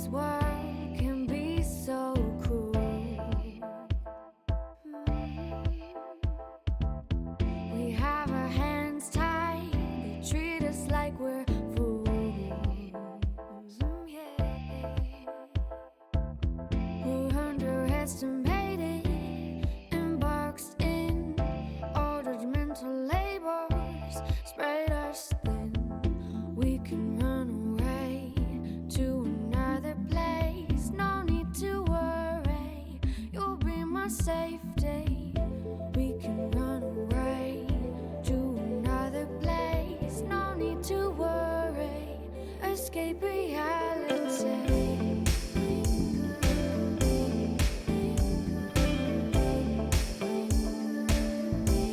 This world can be so cruel. We have our hands tied, they treat us like we're fools. We're underestimated and boxed in. All judgmental labels spread us thin. We can run away to another place. No need to worry, you'll be my safety. We can run away to another place. No need to worry, escape reality.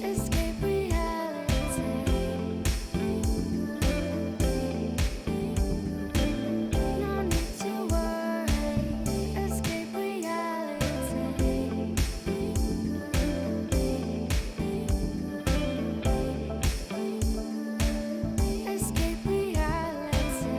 Escape reality. No need to worry, escape reality. Escape reality.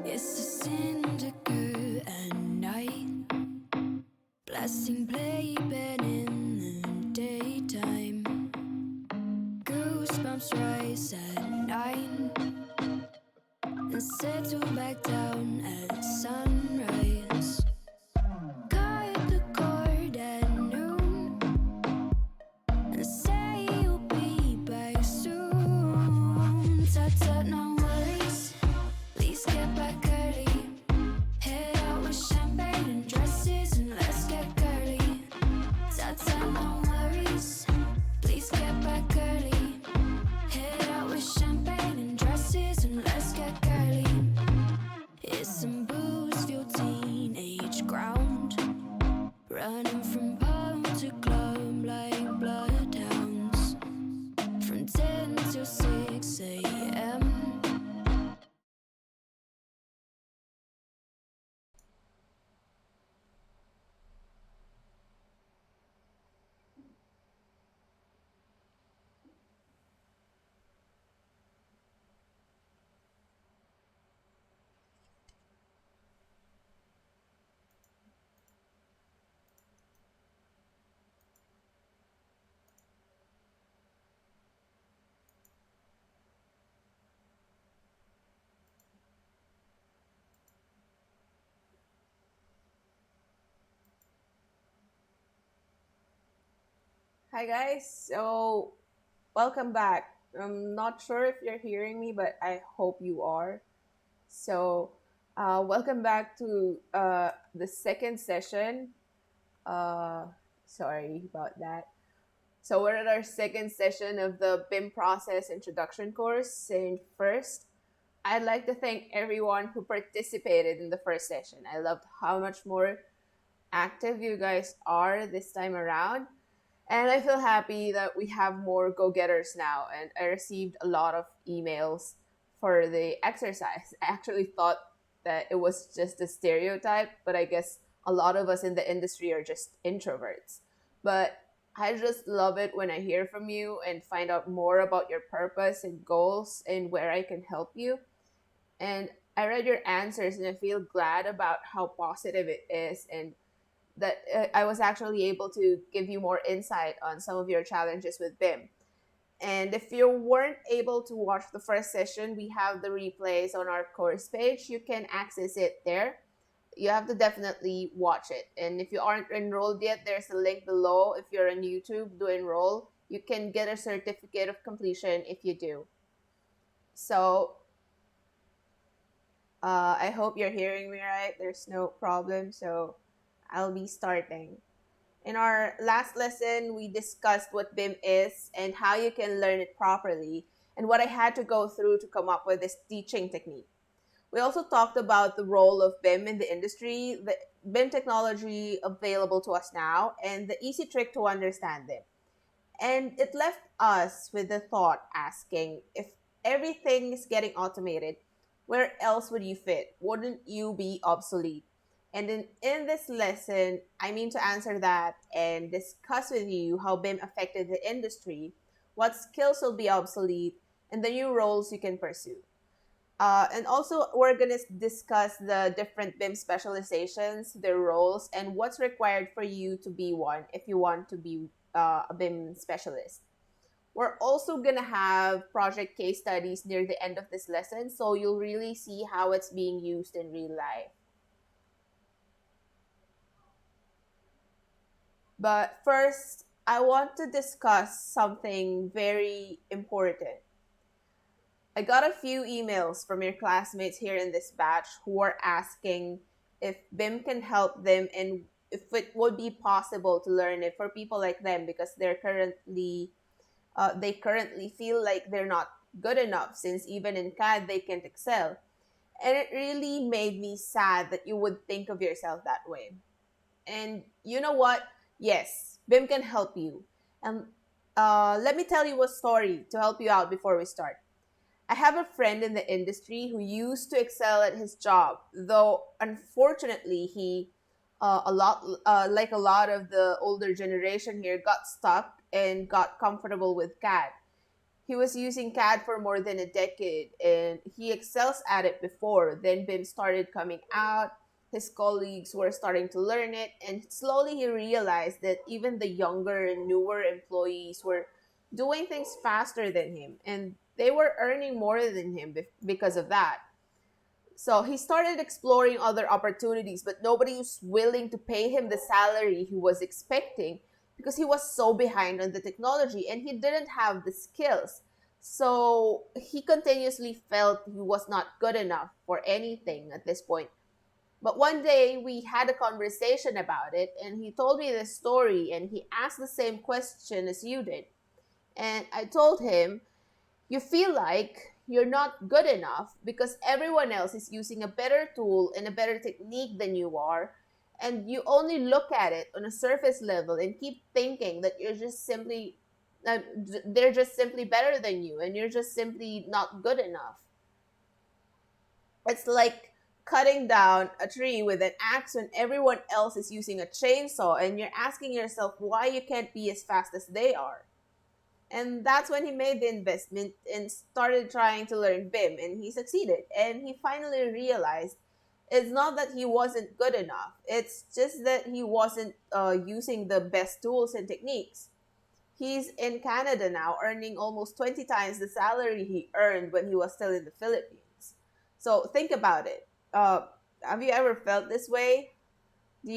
It's a sin to go at night, blasting playpen in the daytime. Goosebumps rise at 9 and settle back down at sunrise. Cut the cord at noon and say you'll be back soon. Tut, no worries, please get back early. Head out with champagne and dresses and let's get girly. Tut, no worries, please get back early. Head out with champagne and dresses and let's get girly. It's some booze fueled teenage ground, running from pub to club like bloodhounds, from 10 till 6 a.m. Hi guys, so welcome back. I'm not sure if you're hearing me, but I hope you are. So, welcome back to the second session. Uh, Sorry about that. So, we're at our second session of the BIM Process Introduction Course. And first, I'd like to thank everyone who participated in the first session. I loved how much more active you guys are this time around. And I feel happy that we have more go-getters now. And I received a lot of emails for the exercise. I actually thought that it was just a stereotype, but I guess a lot of us in the industry are just introverts. But I just love it when I hear from you and find out more about your purpose and goals and where I can help you. And I read your answers and I feel glad about how positive it is and that I was actually able to give you more insight on some of your challenges with BIM. And if you weren't able to watch the first session, we have the replays on our course page. You can access it there. You have to definitely watch it. And if you aren't enrolled yet, there's a link below. If you're on YouTube, do enroll. You can get a certificate of completion if you do. So I hope you're hearing me right. There's no problem. So I'll be starting. In our last lesson, we discussed what BIM is and how you can learn it properly, and what I had to go through to come up with this teaching technique. We also talked about the role of BIM in the industry, the BIM technology available to us now, and the easy trick to understand it. And it left us with the thought asking, if everything is getting automated, where else would you fit? Wouldn't you be obsolete? And in this lesson, I mean to answer that and discuss with you how BIM affected the industry, what skills will be obsolete, and the new roles you can pursue. And also, we're going to discuss the different BIM specializations, their roles, and what's required for you to be one if you want to be a BIM specialist. We're also going to have project case studies near the end of this lesson, so you'll really see how it's being used in real life. But first, I want to discuss something very important. I got a few emails from your classmates here in this batch who are asking if BIM can help them and if it would be possible to learn it for people like them because they currently feel like they're not good enough since even in CAD they can't excel. And it really made me sad that you would think of yourself that way. And you know what? Yes, BIM can help you. And let me tell you a story to help you out before we start. I have a friend in the industry who used to excel at his job, though unfortunately he, like a lot of the older generation here, got stuck and got comfortable with CAD. He was using CAD for more than a decade and he excels at it before. Then BIM started coming out. His colleagues were starting to learn it, and slowly he realized that even the younger and newer employees were doing things faster than him, and they were earning more than him because of that. So he started exploring other opportunities, but nobody was willing to pay him the salary he was expecting because he was so behind on the technology and he didn't have the skills. So he continuously felt he was not good enough for anything at this point. But one day we had a conversation about it and he told me this story and he asked the same question as you did. And I told him, you feel like you're not good enough because everyone else is using a better tool and a better technique than you are. And you only look at it on a surface level and keep thinking that they're just simply better than you and you're just simply not good enough. It's like cutting down a tree with an axe when everyone else is using a chainsaw and you're asking yourself why you can't be as fast as they are. And that's when he made the investment and started trying to learn BIM, and he succeeded. And he finally realized it's not that he wasn't good enough, it's just that he wasn't using the best tools and techniques. He's in Canada now, earning almost 20 times the salary he earned when he was still in the Philippines. So think about it. Have you ever felt this way? Do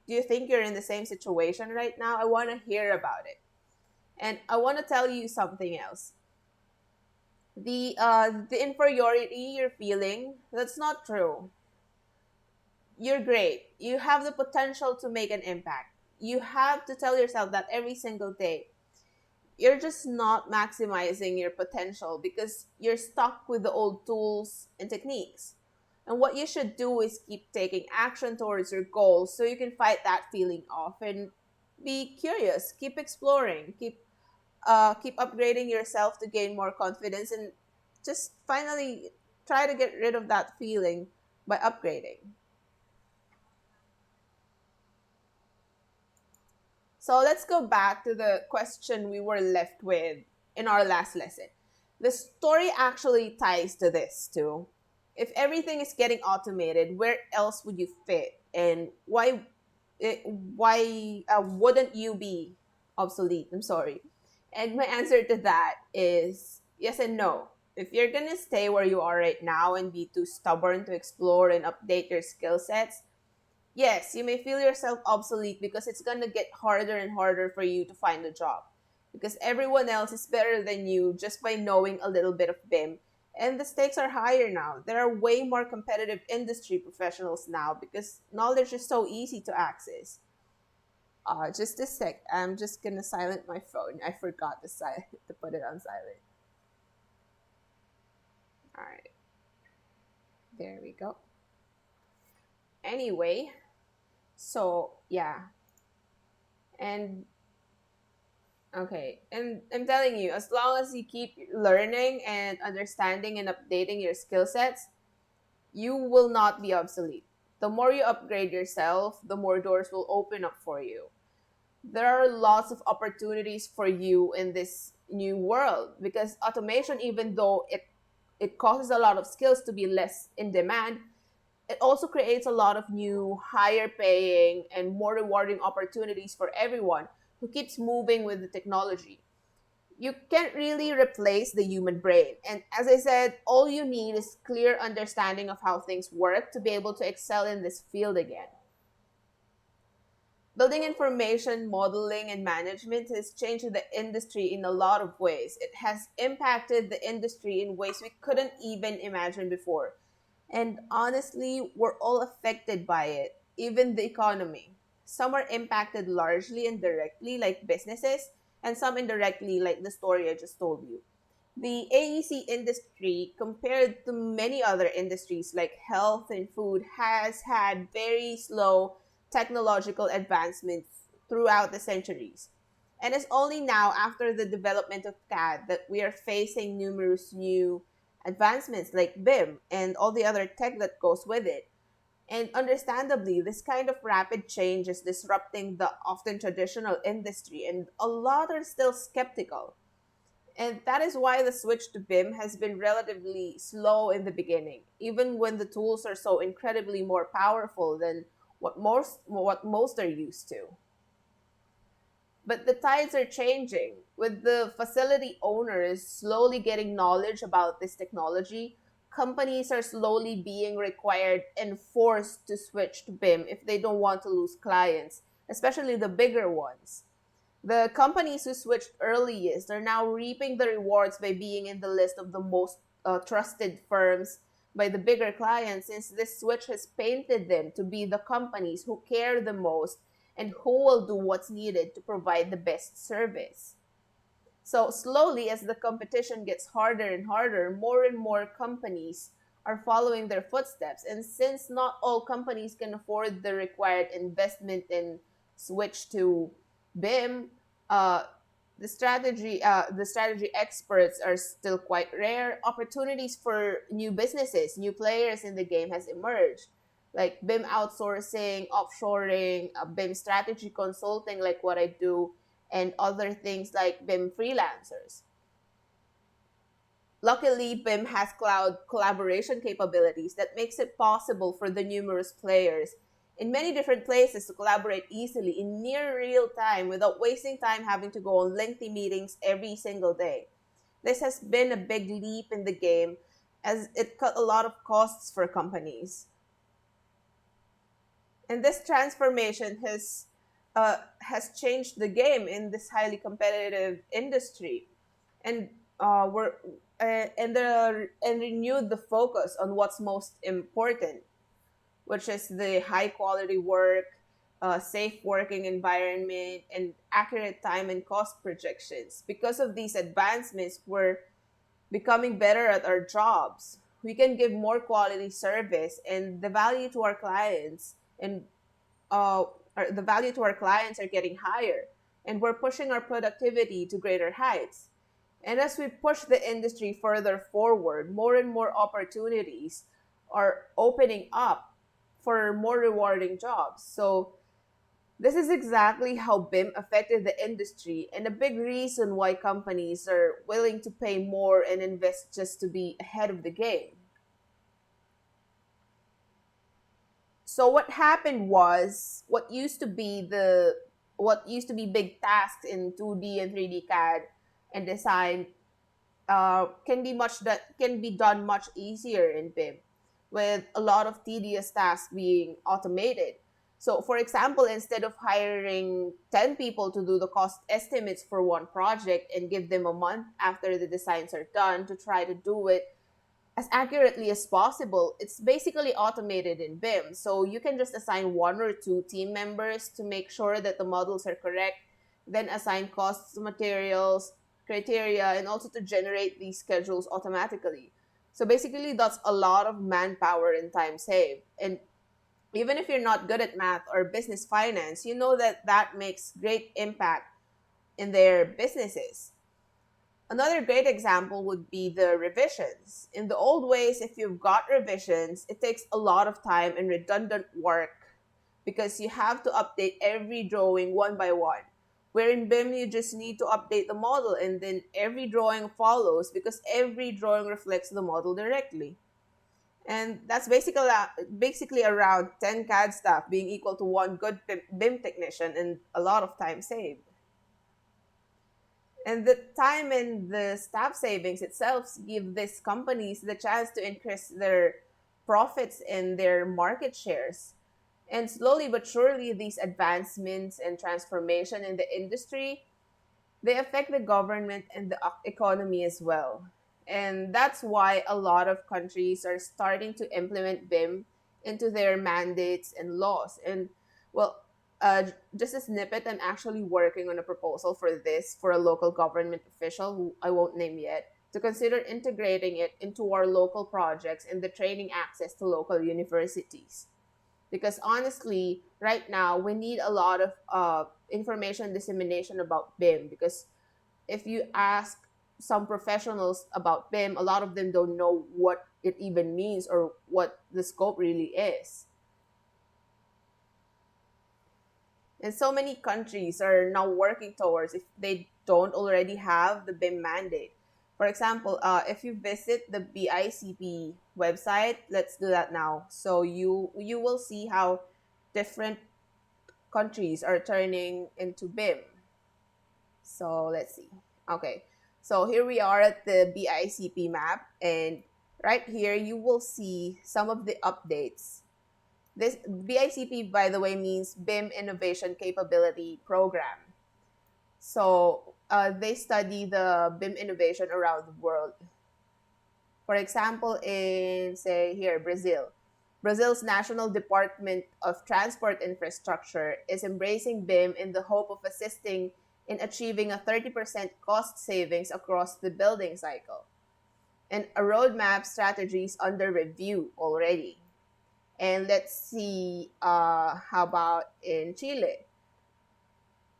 you think you're in the same situation right now? I want to hear about it. And I want to tell you something else. The inferiority you're feeling, that's not true. You're great. You have the potential to make an impact. You have to tell yourself that every single day. You're just not maximizing your potential because you're stuck with the old tools and techniques. And what you should do is keep taking action towards your goals so you can fight that feeling off and be curious, keep exploring, keep upgrading yourself to gain more confidence and just finally try to get rid of that feeling by upgrading. So let's go back to the question we were left with in our last lesson. The story actually ties to this too. If everything is getting automated, where else would you fit? And why wouldn't you be obsolete? I'm sorry. And my answer to that is yes and no. If you're gonna stay where you are right now and be too stubborn to explore and update your skill sets, yes, you may feel yourself obsolete because it's gonna get harder and harder for you to find a job. Because everyone else is better than you just by knowing a little bit of BIM. And the stakes are higher now. There are way more competitive industry professionals now because knowledge is so easy to access. Just a sec. I'm just gonna silent my phone. I forgot to put it on silent. All right, there we go. Anyway, so yeah, and okay, and I'm telling you, as long as you keep learning and understanding and updating your skill sets, you will not be obsolete. The more you upgrade yourself, the more doors will open up for you. There are lots of opportunities for you in this new world because automation, even though it causes a lot of skills to be less in demand, it also creates a lot of new higher paying and more rewarding opportunities for everyone who keeps moving with the technology. You can't really replace the human brain, and as I said, all you need is clear understanding of how things work to be able to excel in this field again. Building information modeling and management has changed the industry in a lot of ways. It has impacted the industry in ways we couldn't even imagine before. And honestly, we're all affected by it, even the economy. Some are impacted largely and directly, like businesses, and some indirectly, like the story I just told you. The AEC industry, compared to many other industries like health and food, has had very slow technological advancements throughout the centuries. And it's only now, after the development of CAD, that we are facing numerous new advancements like BIM and all the other tech that goes with it. And understandably, this kind of rapid change is disrupting the often traditional industry, and a lot are still skeptical. And that is why the switch to BIM has been relatively slow in the beginning, even when the tools are so incredibly more powerful than what most are used to. But the tides are changing, with the facility owners slowly getting knowledge about this technology. Companies are slowly being required and forced to switch to BIM if they don't want to lose clients, especially the bigger ones. The companies who switched earliest are now reaping the rewards by being in the list of the most trusted firms by the bigger clients, since this switch has painted them to be the companies who care the most and who will do what's needed to provide the best service. So, slowly, as the competition gets harder and harder, more and more companies are following their footsteps. And since not all companies can afford the required investment in switch to BIM, uh, the strategy experts are still quite rare. Opportunities for new businesses, new players in the game has emerged, like BIM outsourcing, offshoring, BIM strategy consulting, like what I do, and other things like BIM freelancers. Luckily, BIM has cloud collaboration capabilities that makes it possible for the numerous players in many different places to collaborate easily in near real time without wasting time having to go on lengthy meetings every single day. This has been a big leap in the game as it cut a lot of costs for companies. And this transformation has changed the game in this highly competitive industry, and we're and renewed the focus on what's most important, which is the high quality work, safe working environment, and accurate time and cost projections. Because of these advancements, we're becoming better at our jobs. We can give more quality service, and uh, the value to our clients are getting higher, and we're pushing our productivity to greater heights. And as we push the industry further forward, more and more opportunities are opening up for more rewarding jobs. So this is exactly how BIM affected the industry, and a big reason why companies are willing to pay more and invest just to be ahead of the game. So what happened was, what used to be big tasks in 2D and 3D CAD and design can be done much easier in BIM, with a lot of tedious tasks being automated. So, for example, instead of hiring 10 people to do the cost estimates for one project and give them a month after the designs are done to try to do it as accurately as possible, it's basically automated in BIM. So you can just assign one or two team members to make sure that the models are correct, then assign costs, materials, criteria, and also to generate these schedules automatically. So basically, that's a lot of manpower and time saved. And even if you're not good at math or business finance, you know that that makes great impact in their businesses. Another great example would be the revisions. In the old ways, if you've got revisions, it takes a lot of time and redundant work because you have to update every drawing one by one. Where in BIM, you just need to update the model and then every drawing follows because every drawing reflects the model directly. And that's basically around 10 CAD staff being equal to one good BIM technician and a lot of time saved. And the time and the staff savings itself give these companies the chance to increase their profits and their market shares. And slowly but surely, these advancements and transformation in the industry, they affect the government and the economy as well. And that's why a lot of countries are starting to implement BIM into their mandates and laws. And well, just a snippet, I'm actually working on a proposal for this for a local government official who I won't name yet to consider integrating it into our local projects and the training access to local universities. Because honestly, right now we need a lot of information dissemination about BIM, because if you ask some professionals about BIM, a lot of them don't know what it even means or what the scope really is. And so many countries are now working towards, if they don't already have the BIM mandate. For example, if you visit the BICP website, let's do that now. So you will see how different countries are turning into BIM. So let's see. Okay. So here we are at the BICP map, and right here you will see some of the updates. This BICP, by the way, means BIM Innovation Capability Program. So they study the BIM innovation around the world. For example, in, say, here, Brazil. Brazil's National Department of Transport Infrastructure is embracing BIM in the hope of assisting in achieving a 30% cost savings across the building cycle. And a roadmap strategy is under review already. And let's see, how about in Chile?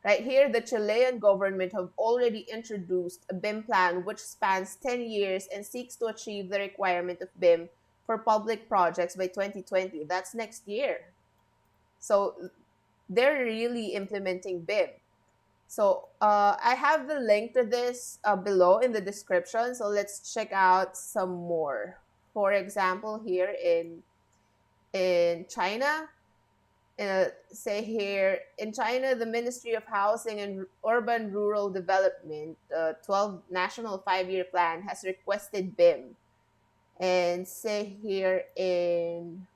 Right here, the Chilean government have already introduced a BIM plan which spans 10 years and seeks to achieve the requirement of BIM for public projects by 2020. That's next year. So they're really implementing BIM. So I have the link to this below in the description. So let's check out some more. For example, here in China, say here in China, the Ministry of Housing and Urban Rural Development, 12 National 5-Year Plan has requested BIM. And say here in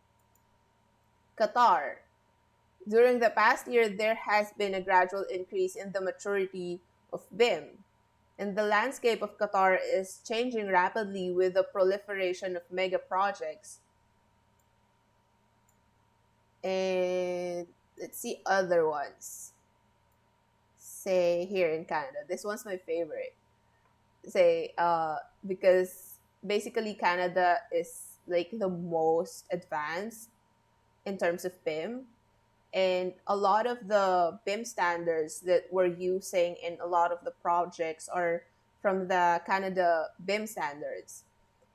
Qatar, during the past year, there has been a gradual increase in the maturity of BIM. And the landscape of Qatar is changing rapidly with the proliferation of mega projects. And let's see other ones. Say here in Canada. This one's my favorite. Say, because basically Canada is like the most advanced in terms of BIM. And a lot of the BIM standards that we're using in a lot of the projects are from the Canada BIM standards.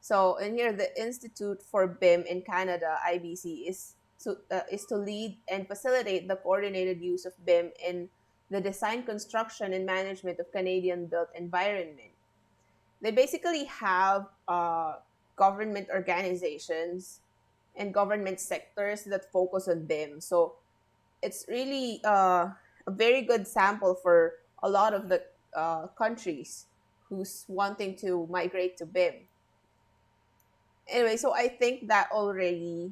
So in here, the Institute for BIM in Canada, IBC, is to lead and facilitate the coordinated use of BIM in the design, construction, and management of Canadian built environment. They basically have government organizations and government sectors that focus on BIM. So it's really a very good sample for a lot of the countries who's wanting to migrate to BIM. Anyway, so I think that already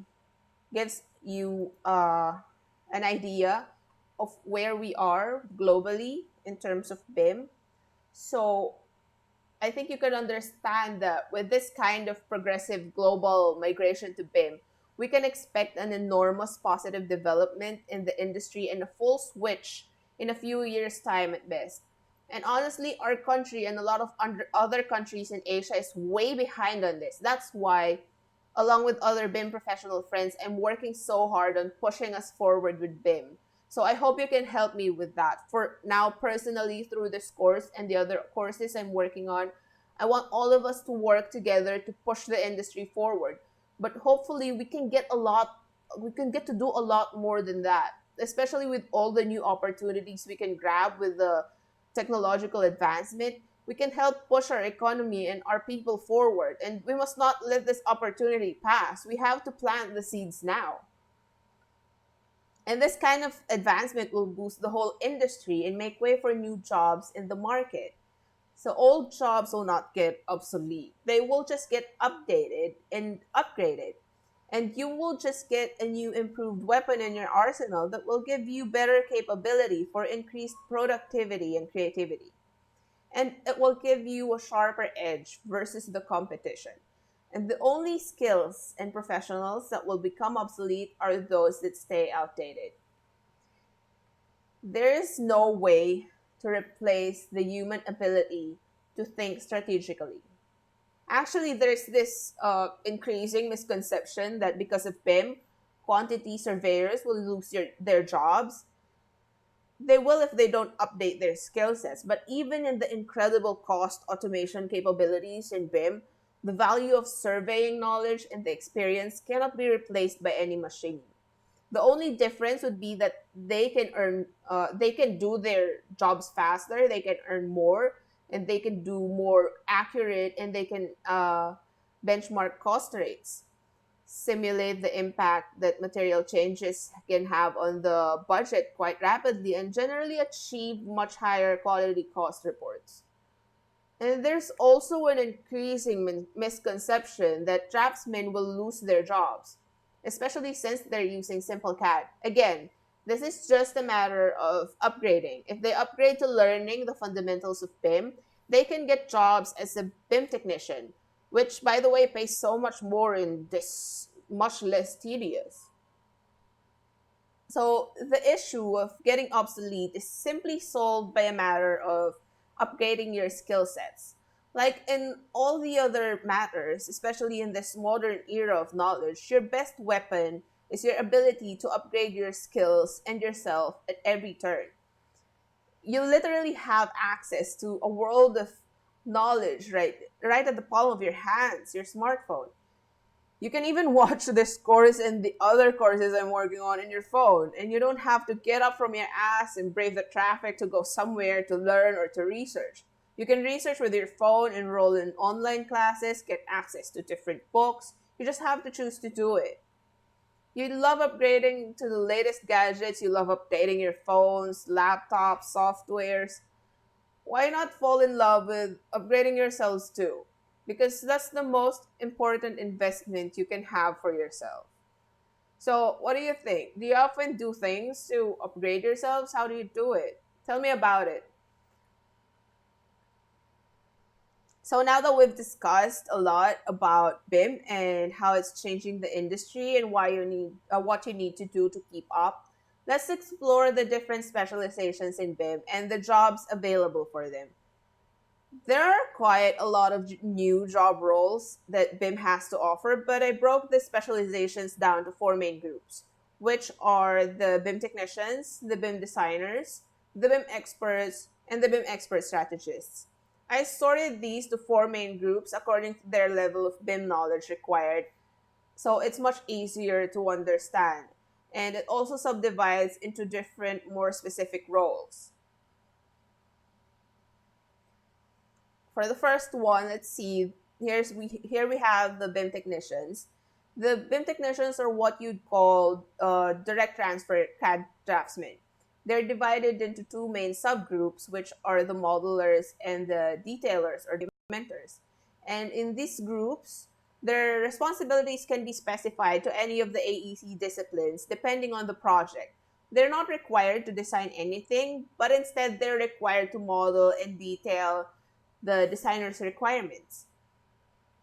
gives you an idea of where we are globally in terms of BIM. So I think you can understand that with this kind of progressive global migration to BIM, we can expect an enormous positive development in the industry and a full switch in a few years' time at best. And honestly, our country and a lot of other countries in Asia is way behind on this. That's why, along with other BIM professional friends, I'm working so hard on pushing us forward with BIM. So I hope you can help me with that. For now, personally, through this course and the other courses I'm working on, I want all of us to work together to push the industry forward. But hopefully we can get to do a lot more than that, especially with all the new opportunities we can grab with the technological advancement. We can help push our economy and our people forward, and we must not let this opportunity pass. We have to plant the seeds now. And this kind of advancement will boost the whole industry and make way for new jobs in the market. So old jobs will not get obsolete. They will just get updated and upgraded. And you will just get a new improved weapon in your arsenal that will give you better capability for increased productivity and creativity. And it will give you a sharper edge versus the competition. And the only skills and professionals that will become obsolete are those that stay outdated. There is no way to replace the human ability to think strategically. Actually, there's this increasing misconception that because of BIM, quantity surveyors will lose their jobs. They will if they don't update their skill sets. But even in the incredible cost automation capabilities in BIM, the value of surveying knowledge and the experience cannot be replaced by any machine. The only difference would be that they can do their jobs faster, they can earn more, and they can do more accurate, and they can benchmark cost rates, simulate the impact that material changes can have on the budget quite rapidly, and generally achieve much higher quality cost reports. And there's also an increasing misconception that draftsmen will lose their jobs, especially since they're using simple CAD. Again, this is just a matter of upgrading. If they upgrade to learning the fundamentals of BIM, they can get jobs as a BIM technician, which, by the way, pays so much more and this much less tedious. So the issue of getting obsolete is simply solved by a matter of upgrading your skill sets. Like in all the other matters, especially in this modern era of knowledge, your best weapon is your ability to upgrade your skills and yourself at every turn. You literally have access to a world of knowledge right at the palm of your hands, your smartphone. You can even watch this course and the other courses I'm working on in your phone, and you don't have to get up from your ass and brave the traffic to go somewhere to learn or to research. You can research with your phone, enroll in online classes, get access to different books. You just have to choose to do it. You love upgrading to the latest gadgets, you love updating your phones, laptops, softwares. Why not fall in love with upgrading yourselves too? Because that's the most important investment you can have for yourself. So, what do you think? Do you often do things to upgrade yourselves? How do you do it? Tell me about it. So, now that we've discussed a lot about BIM and how it's changing the industry and why you need what you need to do to keep up, let's explore the different specializations in BIM and the jobs available for them. There are quite a lot of new job roles that BIM has to offer, but I broke the specializations down to four main groups, which are the BIM technicians, the BIM designers, the BIM experts, and the BIM expert strategists. I sorted these to four main groups according to their level of BIM knowledge required, so it's much easier to understand. And it also subdivides into different, more specific roles. For the first one, let's see. Here we have the BIM technicians. The BIM technicians are what you'd call direct transfer CAD draftsmen. They're divided into two main subgroups, which are the modelers and the detailers or documenters. And in these groups, their responsibilities can be specified to any of the AEC disciplines depending on the project. They're not required to design anything, but instead they're required to model and detail the designer's requirements.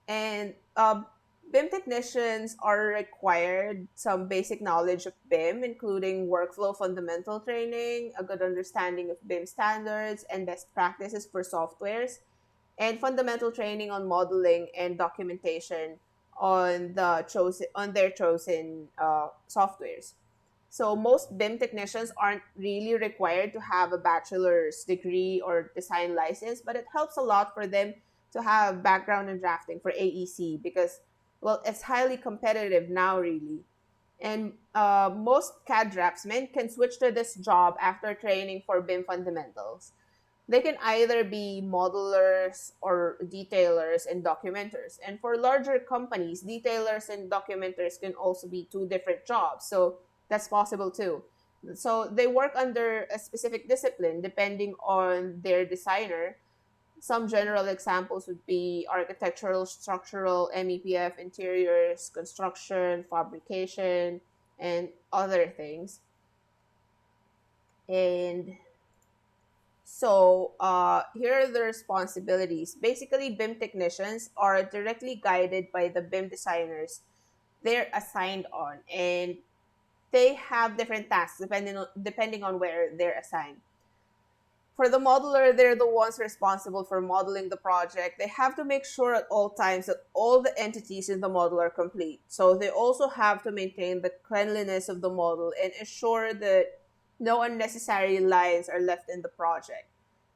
And BIM technicians are required some basic knowledge of BIM, including workflow fundamental training, a good understanding of BIM standards and best practices for softwares, and fundamental training on modeling and documentation on their chosen softwares. So most BIM technicians aren't really required to have a bachelor's degree or design license, but it helps a lot for them to have background in drafting for AEC because, well, it's highly competitive now, really. And most CAD draftsmen can switch to this job after training for BIM fundamentals. They can either be modelers or detailers and documenters. And for larger companies, detailers and documenters can also be two different jobs. So that's possible too. So they work under a specific discipline depending on their designer. Some general examples would be architectural, structural, MEPF, interiors, construction, fabrication, and other things. And so here are the responsibilities. Basically, BIM technicians are directly guided by the BIM designers they're assigned on, and they have different tasks depending on where they're assigned. For the modeler, they're the ones responsible for modeling the project. They have to make sure at all times that all the entities in the model are complete. So they also have to maintain the cleanliness of the model and ensure that no unnecessary lines are left in the project,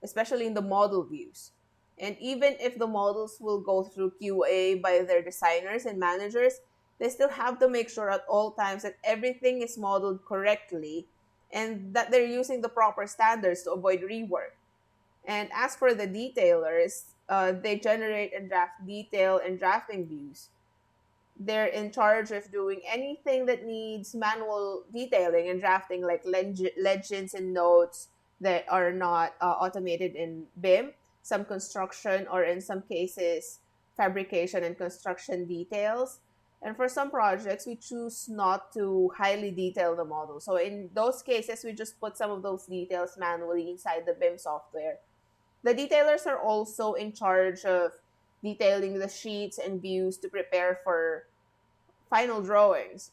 especially in the model views. And even if the models will go through QA by their designers and managers, they still have to make sure at all times that everything is modeled correctly and that they're using the proper standards to avoid rework. And as for the detailers, they generate and draft detail and drafting views. They're in charge of doing anything that needs manual detailing and drafting, like legends and notes that are not automated in BIM, some construction, or in some cases, fabrication and construction details. And for some projects, we choose not to highly detail the model. So in those cases, we just put some of those details manually inside the BIM software. The detailers are also in charge of detailing the sheets and views to prepare for final drawings.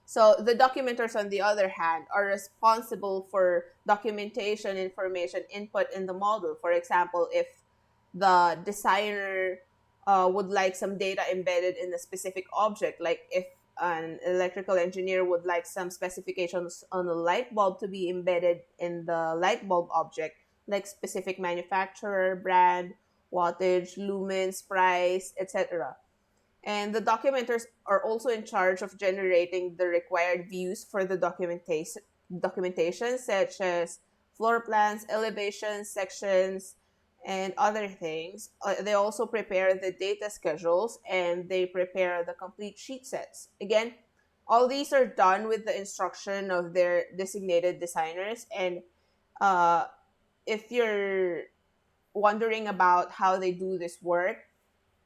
So the documenters, on the other hand, are responsible for documentation information input in the model. For example, if the designer would like some data embedded in a specific object, like if an electrical engineer would like some specifications on a light bulb to be embedded in the light bulb object, like specific manufacturer, brand, wattage, lumens, price, etc. And the documenters are also in charge of generating the required views for the documentation such as floor plans, elevations, sections, and other things. They also prepare the data schedules and they prepare the complete sheet sets. Again, all these are done with the instruction of their designated designers. And uh, if you're wondering about how they do this work,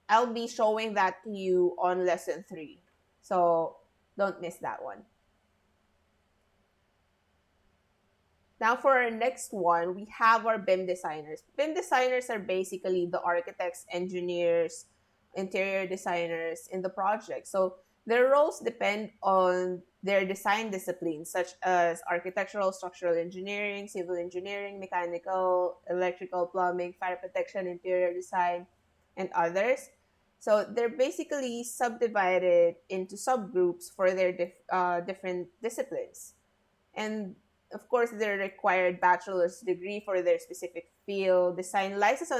I'll be showing that to you on lesson 3. So don't miss that one. Now for our next one, we have our BIM designers. BIM designers are basically the architects, engineers, interior designers in the project. So their roles depend on their design disciplines such as architectural, structural engineering, civil engineering, mechanical, electrical, plumbing, fire protection, interior design, and others. So they're basically subdivided into subgroups for their different disciplines. And of course, they're required bachelor's degree for their specific field, design license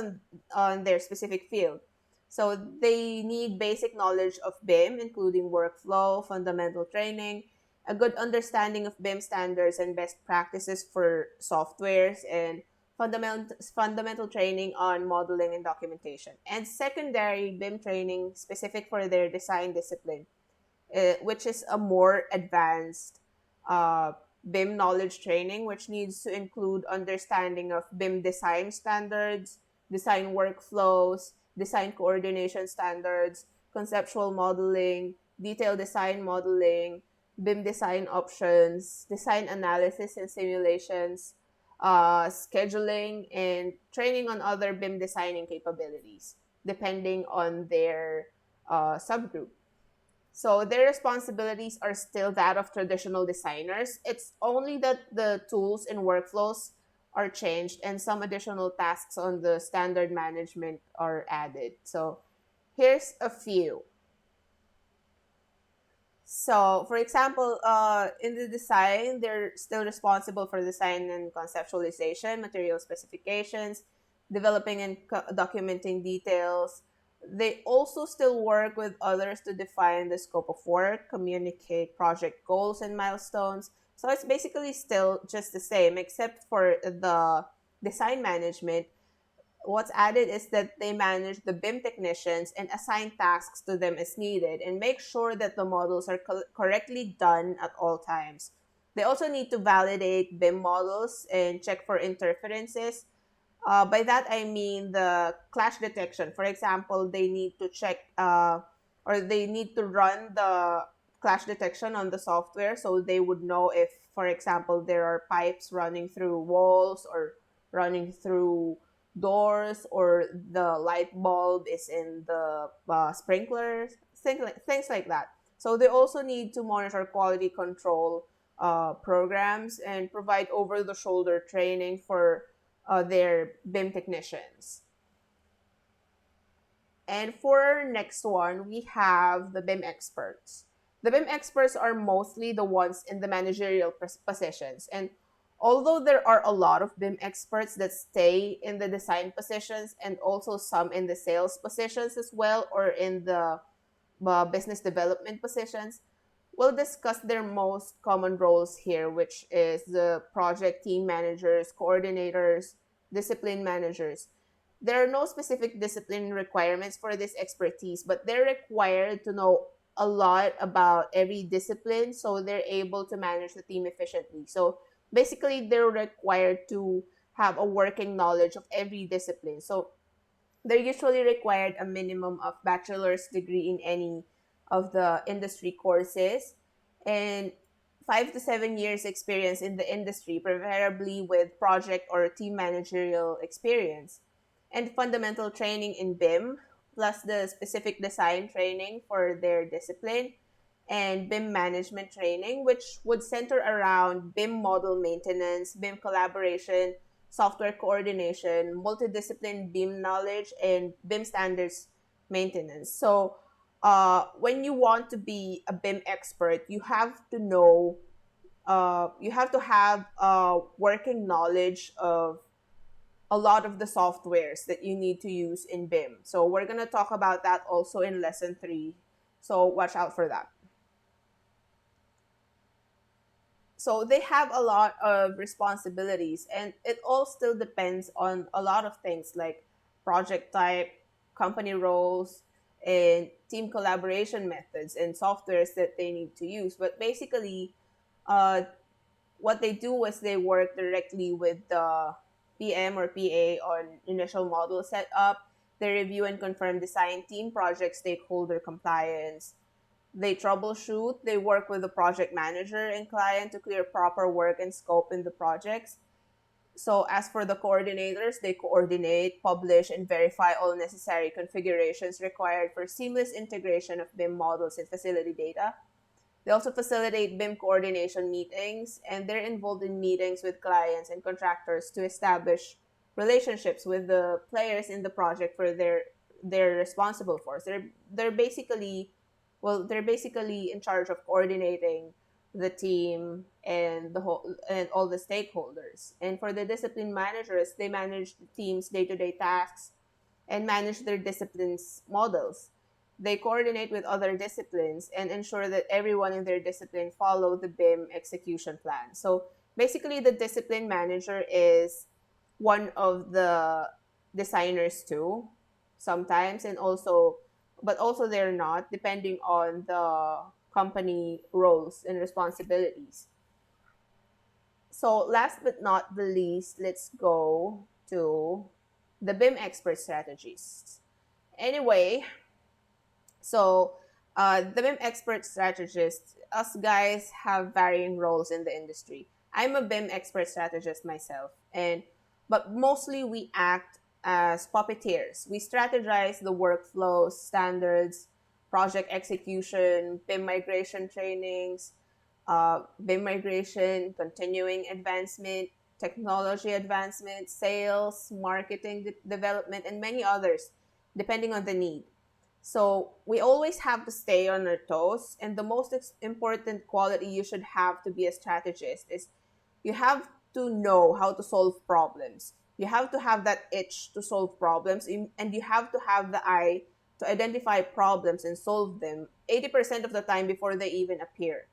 on their specific field. So they need basic knowledge of BIM, including workflow, fundamental training, a good understanding of BIM standards and best practices for softwares, and fundamental training on modeling and documentation, and secondary BIM training specific for their design discipline, which is a more advanced uh, BIM knowledge training, which needs to include understanding of BIM design standards, design workflows, design coordination standards, conceptual modeling, detailed design modeling, BIM design options, design analysis and simulations, scheduling, and training on other BIM designing capabilities, depending on their subgroup. So their responsibilities are still that of traditional designers. It's only that the tools and workflows are changed and some additional tasks on the standard management are added. So here's a few. So, for example, in the design, they're still responsible for design and conceptualization, material specifications, developing and documenting details. They also still work with others to define the scope of work, communicate project goals and milestones. So it's basically still just the same, except for the design management. What's added is that they manage the BIM technicians and assign tasks to them as needed and make sure that the models are correctly done at all times. They also need to validate BIM models and check for interferences. By that I mean the clash detection. For example, they need to check or they need to run the clash detection on the software, so they would know if, for example, there are pipes running through walls or running through doors, or the light bulb is in the sprinklers, things like that. So they also need to monitor quality control programs and provide over-the-shoulder training for their BIM technicians. And for our next one, we have the BIM experts. The BIM experts are mostly the ones in the managerial positions. And although there are a lot of BIM experts that stay in the design positions, and also some in the sales positions as well, or in the business development positions, we'll discuss their most common roles here, which is the project team managers, coordinators, discipline managers. There are no specific discipline requirements for this expertise, but they're required to know a lot about every discipline so they're able to manage the team efficiently. So basically, they're required to have a working knowledge of every discipline. So they're usually required a minimum of bachelor's degree in any of the industry courses, and 5 to 7 years experience in the industry, preferably with project or team managerial experience, and fundamental training in BIM, plus the specific design training for their discipline, and BIM management training, which would center around BIM model maintenance, BIM collaboration, software coordination, multidiscipline BIM knowledge, and BIM standards maintenance. So, when you want to be a BIM expert, you have to know, you have to have working knowledge of a lot of the softwares that you need to use in BIM. So, we're going to talk about that also in lesson 3. So, watch out for that. So they have a lot of responsibilities, and it all still depends on a lot of things like project type, company roles, and team collaboration methods and softwares that they need to use. But basically, uh, what they do is they work directly with the PM or PA on initial model setup. They review and confirm design, team, project, stakeholder compliance. They troubleshoot, they work with the project manager and client to clear proper work and scope in the projects. So, as for the coordinators, they coordinate, publish, and verify all necessary configurations required for seamless integration of BIM models and facility data. They also facilitate BIM coordination meetings, and they're involved in meetings with clients and contractors to establish relationships with the players in the project for they're responsible for. So they're basically, well, they're basically in charge of coordinating the team and the whole and all the stakeholders. And for the discipline managers, they manage the team's day-to-day tasks and manage their disciplines models. They coordinate with other disciplines and ensure that everyone in their discipline follow the BIM execution plan. So basically, the discipline manager is one of the designers too, sometimes, and also, but also they're not, depending on the company roles and responsibilities. So last but not the least, let's go to the BIM expert strategies. Anyway, so the BIM expert strategist, us guys have varying roles in the industry. I'm a BIM expert strategist myself, and but mostly we act as puppeteers. We strategize the workflows, standards, project execution, BIM migration trainings, BIM migration, continuing advancement, technology advancement, sales, marketing development, and many others, depending on the need. So we always have to stay on our toes. And the most important quality you should have to be a strategist is you have to know how to solve problems. You have to have that itch to solve problems, and you have to have the eye to identify problems and solve them 80% of the time before they even appear.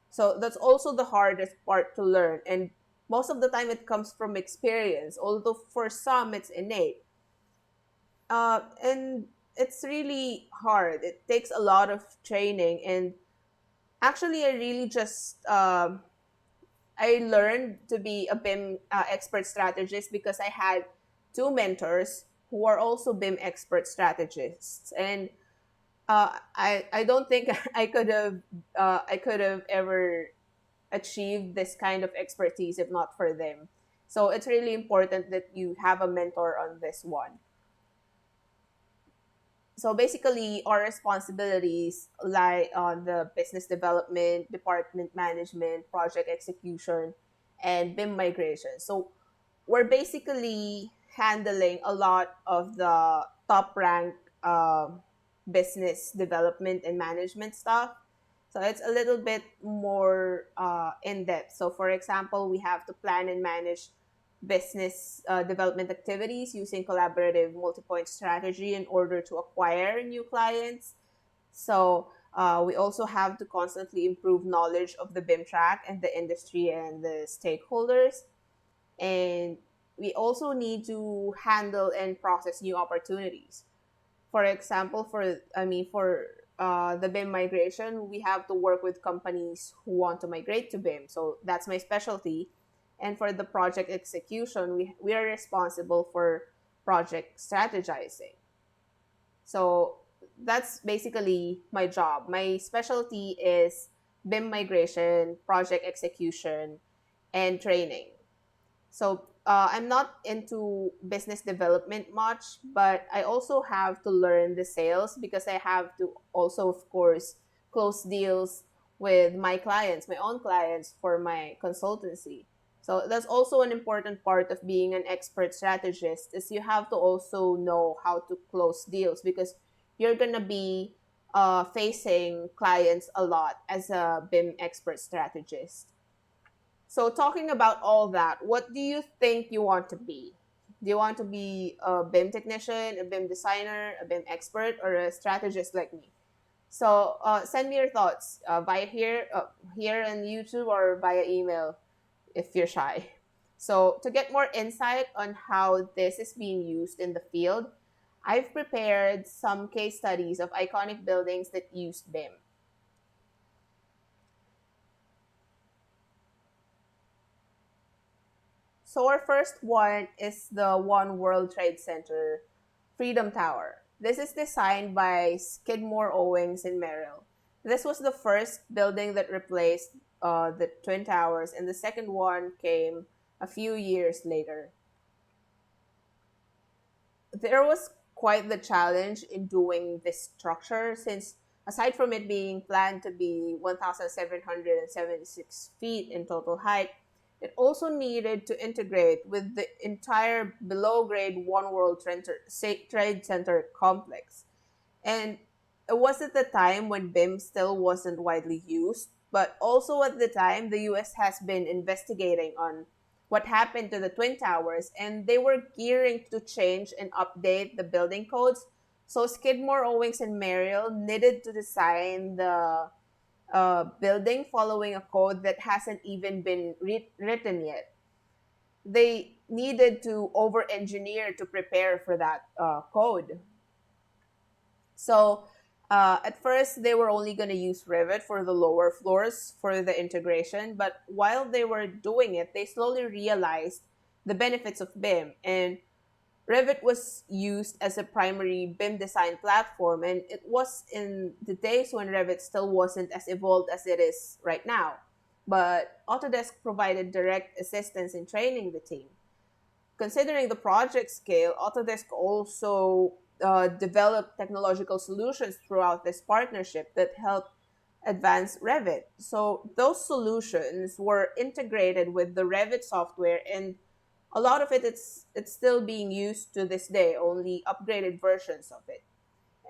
So that's also the hardest part to learn. And most of the time it comes from experience, although for some it's innate. And it's really hard. It takes a lot of training. And actually, I really just I learned to be a BIM expert strategist because I had two mentors who are also BIM expert strategists. And I don't think I could have ever achieved this kind of expertise if not for them. So it's really important that you have a mentor on this one. So basically, our responsibilities lie on the business development, department management, project execution, and BIM migration. So we're basically handling a lot of the top ranked business development and management stuff. So it's a little bit more in depth. So, for example, we have to plan and manage business development activities using collaborative multi-point strategy in order to acquire new clients. So we also have to constantly improve knowledge of the BIM track and the industry and the stakeholders. And we also need to handle and process new opportunities. For example, for the BIM migration, we have to work with companies who want to migrate to BIM. So that's my specialty. And for the project execution, we are responsible for project strategizing. So that's basically my job. My specialty is BIM migration, project execution, and training. So I'm not into business development much, but I also have to learn the sales because I have to also, of course, close deals with my clients, my own clients for my consultancy. So that's also an important part of being an expert strategist is you have to also know how to close deals because you're gonna be facing clients a lot as a BIM expert strategist. So talking about all that, what do you think you want to be? Do you want to be a BIM technician, a BIM designer, a BIM expert, or a strategist like me? So send me your thoughts via here on YouTube or via email if you're shy. So to get more insight on how this is being used in the field, I've prepared some case studies of iconic buildings that used BIM. So our first one is the One World Trade Center Freedom Tower. This is designed by Skidmore, Owings, and Merrill. This was the first building that replaced the Twin Towers, and the second one came a few years later. There was quite the challenge in doing this structure since aside from it being planned to be 1,776 feet in total height, it also needed to integrate with the entire below grade One World Trade Center complex. And it was at the time when BIM still wasn't widely used, but also at the time the US has been investigating on what happened to the Twin Towers, and they were gearing to change and update the building codes. So Skidmore, Owings, and Merrill needed to design the building following a code that hasn't even been written yet. They needed to over engineer to prepare for that code. So at first, they were only going to use Revit for the lower floors for the integration. But while they were doing it, they slowly realized the benefits of BIM. And Revit was used as a primary BIM design platform. And it was in the days when Revit still wasn't as evolved as it is right now. But Autodesk provided direct assistance in training the team. Considering the project scale, Autodesk also developed technological solutions throughout this partnership that helped advance Revit. So those solutions were integrated with the Revit software, and a lot of it's still being used to this day, only upgraded versions of it.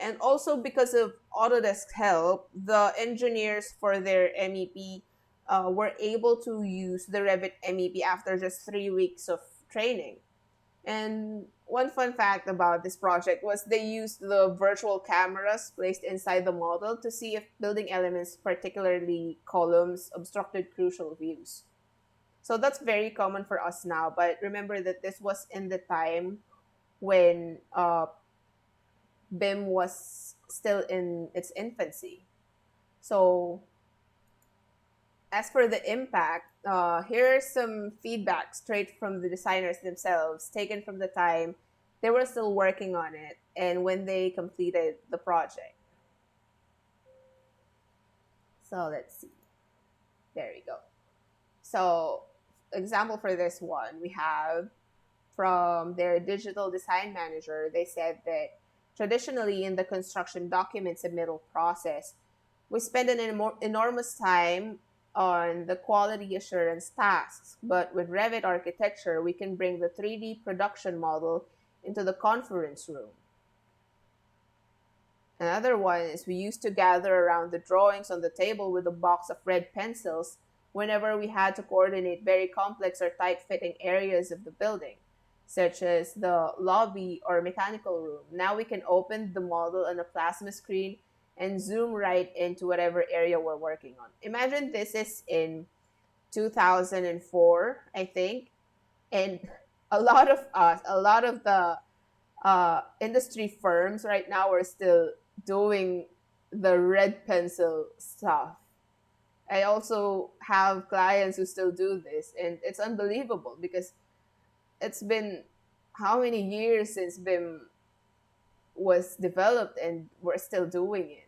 And also because of Autodesk's help, the engineers for their MEP were able to use the Revit MEP after just 3 weeks of training. And one fun fact about this project was they used the virtual cameras placed inside the model to see if building elements, particularly columns, obstructed crucial views. So that's very common for us now, but remember that this was in the time when BIM was still in its infancy. So as for the impact, here are some feedback straight from the designers themselves, taken from the time they were still working on it and when they completed the project. So let's see. There we go. So example for this one, we have from their digital design manager. They said that traditionally in the construction document submittal process, we spend an enormous time on the quality assurance tasks, but with Revit architecture, we can bring the 3D production model into the conference room. Another one is we used to gather around the drawings on the table with a box of red pencils whenever we had to coordinate very complex or tight-fitting areas of the building, such as the lobby or mechanical room. Now we can open the model on a plasma screen and zoom right into whatever area we're working on. Imagine this is in 2004, I think, and a lot of the industry firms right now are still doing the red pencil stuff. I also have clients who still do this, and it's unbelievable because it's been how many years since BIM was developed and we're still doing it.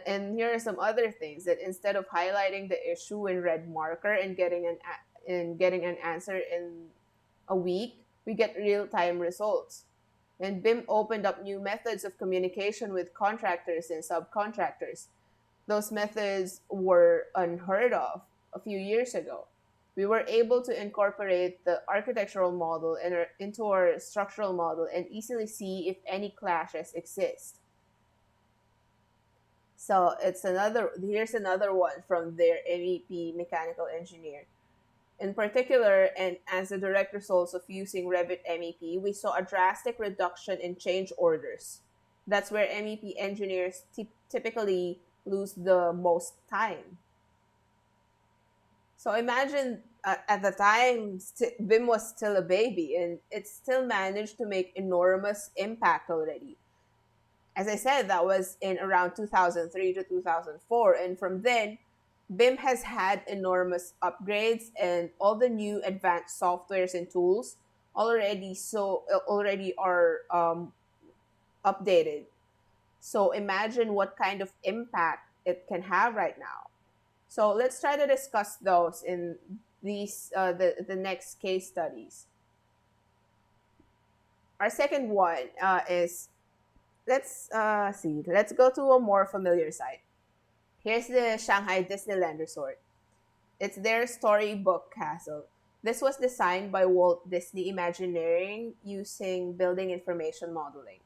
And here are some other things that instead of highlighting the issue in red marker and getting an answer in a week, we get real-time results. And BIM opened up new methods of communication with contractors and subcontractors. Those methods were unheard of a few years ago. We were able to incorporate the architectural model into our structural model and easily see if any clashes exist. So here's another one from their MEP mechanical engineer. In particular, and as a direct result of using Revit MEP, we saw a drastic reduction in change orders. That's where MEP engineers typically lose the most time. So imagine at the time, BIM was still a baby, and it still managed to make enormous impact already. As I said, that was in around 2003 to 2004, and from then, BIM has had enormous upgrades and all the new advanced softwares and tools already are updated. So imagine what kind of impact it can have right now. So let's try to discuss those in these the next case studies. Our second one is let's see. Let's go to a more familiar site. Here's the Shanghai Disneyland Resort. It's their storybook castle. This was designed by Walt Disney Imagineering using building information modeling,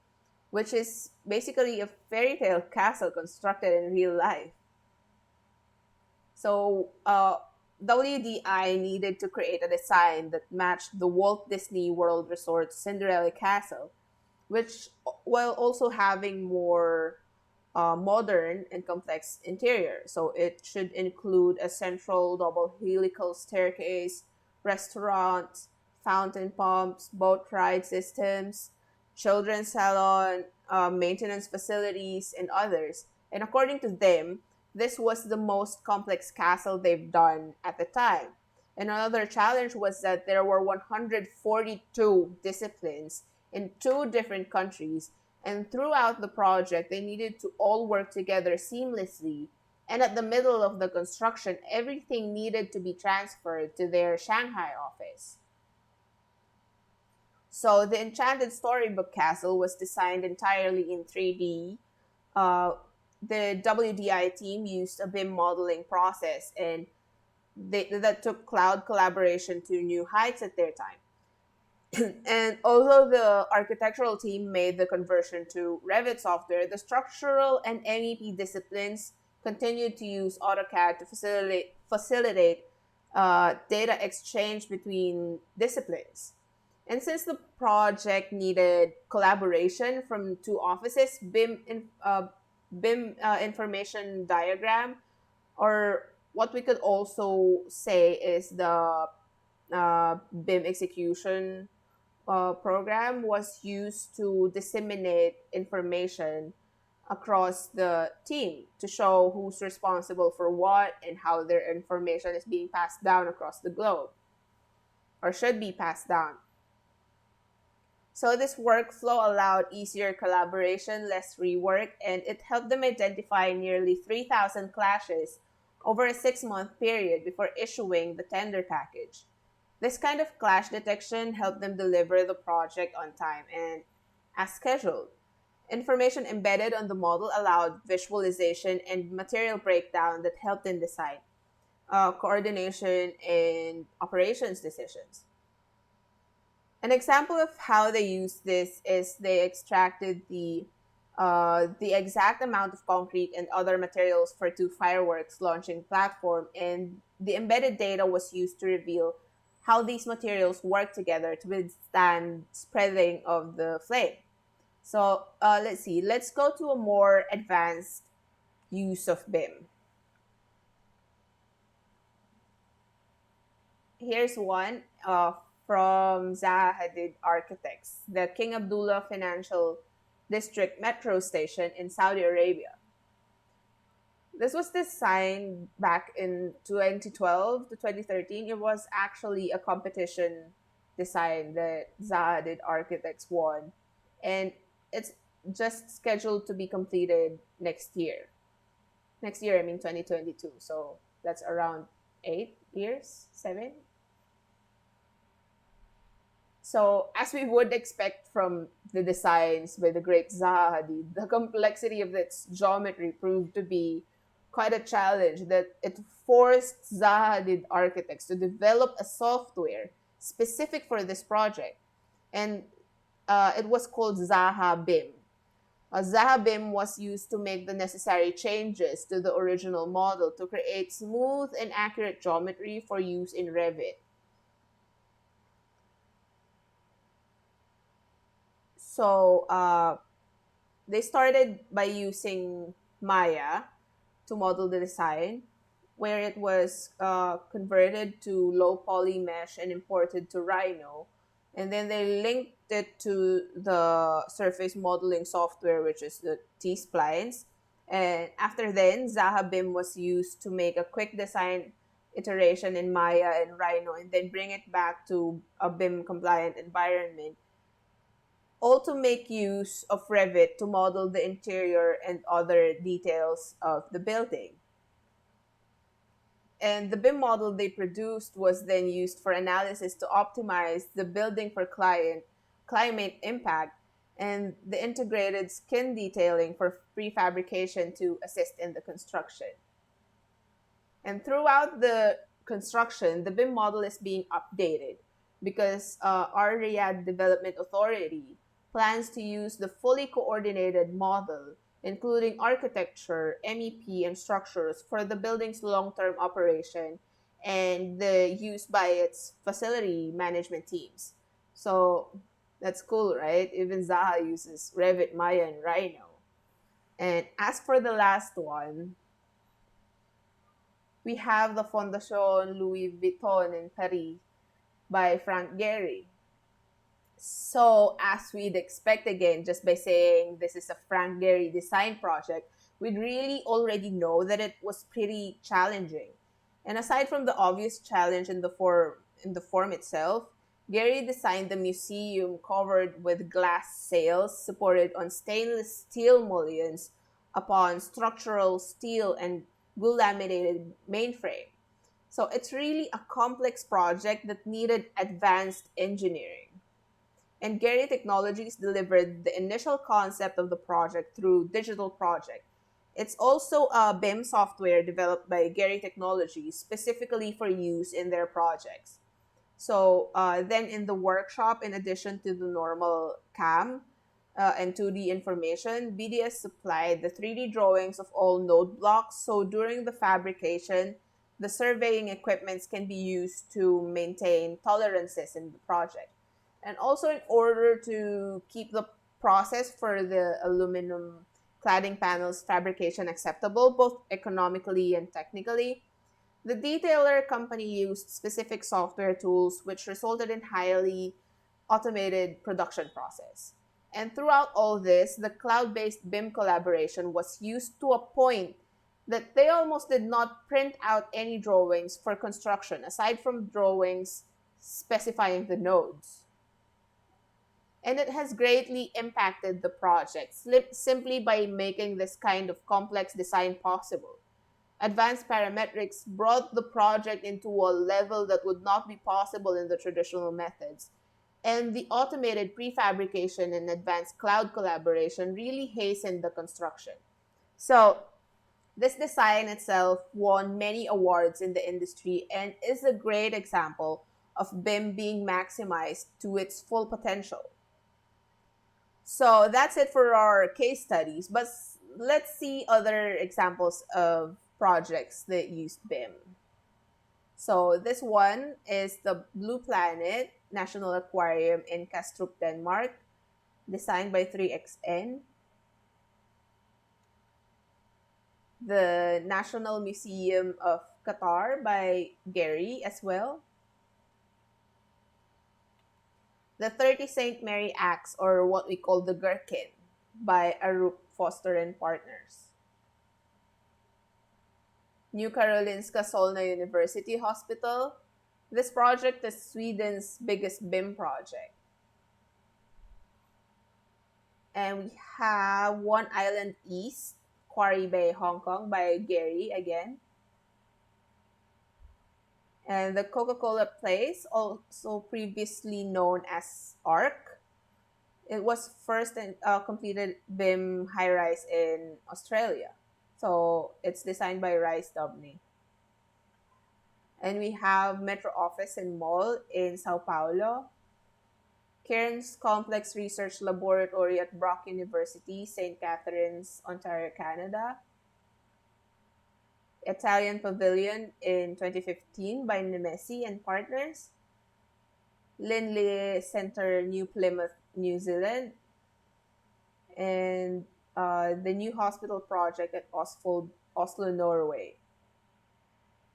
which is basically a fairy tale castle constructed in real life. So WDI needed to create a design that matched the Walt Disney World Resort's Cinderella Castle, which while also having more modern and complex interior. So it should include a central double helical staircase, restaurants, fountain pumps, boat ride systems, children's salon, maintenance facilities, and others. And according to them, this was the most complex castle they've done at the time. And another challenge was that there were 142 disciplines in 2 different countries, and throughout the project, they needed to all work together seamlessly. And at the middle of the construction, everything needed to be transferred to their Shanghai office. So the Enchanted Storybook Castle was designed entirely in 3D. The WDI team used a BIM modeling process, and that took cloud collaboration to new heights at their time. And although the architectural team made the conversion to Revit software, the structural and MEP disciplines continued to use AutoCAD to facilitate data exchange between disciplines. And since the project needed collaboration from 2 offices, BIM information diagram, or what we could also say is the BIM execution program, was used to disseminate information across the team to show who's responsible for what and how their information is being passed down across the globe, or should be passed down. So this workflow allowed easier collaboration, less rework, and it helped them identify nearly 3,000 clashes over a 6-month period before issuing the tender package. This kind of clash detection helped them deliver the project on time and as scheduled. Information embedded on the model allowed visualization and material breakdown that helped in design, coordination, and operations decisions. An example of how they used this is they extracted the exact amount of concrete and other materials for two fireworks launching platform, and the embedded data was used to reveal how these materials work together to withstand spreading of the flame. So let's see. Let's go to a more advanced use of BIM. Here's one from Zaha Hadid Architects, the King Abdullah Financial District Metro Station in Saudi Arabia. This was designed back in 2012 to 2013. It was actually a competition design that Zaha Hadid Architects won, and it's just scheduled to be completed next year. Next year, I mean 2022. So that's around 8 years, 7. So, as we would expect from the designs by the great Zaha Hadid, the complexity of its geometry proved to be quite a challenge that it forced Zaha Hadid Architects to develop a software specific for this project. And it was called Zaha BIM. Zaha BIM was used to make the necessary changes to the original model to create smooth and accurate geometry for use in Revit. So they started by using Maya to model the design, where it was converted to low poly mesh and imported to Rhino. And then they linked it to the surface modeling software, which is the T-splines. And after then, Zaha BIM was used to make a quick design iteration in Maya and Rhino and then bring it back to a BIM compliant environment, all to make use of Revit to model the interior and other details of the building. And the BIM model they produced was then used for analysis to optimize the building for climate impact, and the integrated skin detailing for prefabrication to assist in the construction. And throughout the construction, the BIM model is being updated because our Riyadh Development Authority plans to use the fully coordinated model, including architecture, MEP, and structures for the building's long-term operation and the use by its facility management teams. So that's cool, right? Even Zaha uses Revit, Maya, and Rhino. And as for the last one, we have the Fondation Louis Vuitton in Paris by Frank Gehry. So, as we'd expect again, just by saying this is a Frank Gehry design project, we'd really already know that it was pretty challenging. And aside from the obvious challenge in the form itself, Gehry designed the museum covered with glass sails supported on stainless steel mullions upon structural steel and glue laminated mainframe. So it's really a complex project that needed advanced engineering. And Gehry Technologies delivered the initial concept of the project through Digital Project. It's also a BIM software developed by Gehry Technologies specifically for use in their projects. So then in the workshop, in addition to the normal CAM and 2D information, BDS supplied the 3D drawings of all node blocks. So during the fabrication, the surveying equipments can be used to maintain tolerances in the project. And also, in order to keep the process for the aluminum cladding panels fabrication acceptable, both economically and technically, the detailer company used specific software tools which resulted in highly automated production process. And throughout all this, the cloud-based BIM collaboration was used to a point that they almost did not print out any drawings for construction, aside from drawings specifying the nodes. And it has greatly impacted the project simply by making this kind of complex design possible. Advanced parametrics brought the project into a level that would not be possible in the traditional methods. And the automated prefabrication and advanced cloud collaboration really hastened the construction. So, this design itself won many awards in the industry and is a great example of BIM being maximized to its full potential. So that's it for our case studies, but let's see other examples of projects that used BIM. So this one is the Blue Planet National Aquarium in Kastrup, Denmark, designed by 3XN. The National Museum of Qatar by Gary as well. The 30 St. Mary Axe, or what we call the Gherkin, by Arup Foster and Partners. New Karolinska Solna University Hospital. This project is Sweden's biggest BIM project. And we have One Island East, Quarry Bay, Hong Kong by Gary again. And the Coca-Cola Place, also previously known as ARC. It was first completed BIM high-rise in Australia. So it's designed by Rice Dobney. And we have Metro Office and Mall in Sao Paulo. Cairns Complex Research Laboratory at Brock University, St. Catharines, Ontario, Canada. Italian Pavilion in 2015 by Nemesi and Partners. Linley Center, New Plymouth, New Zealand. And the new hospital project at Oslo, Norway.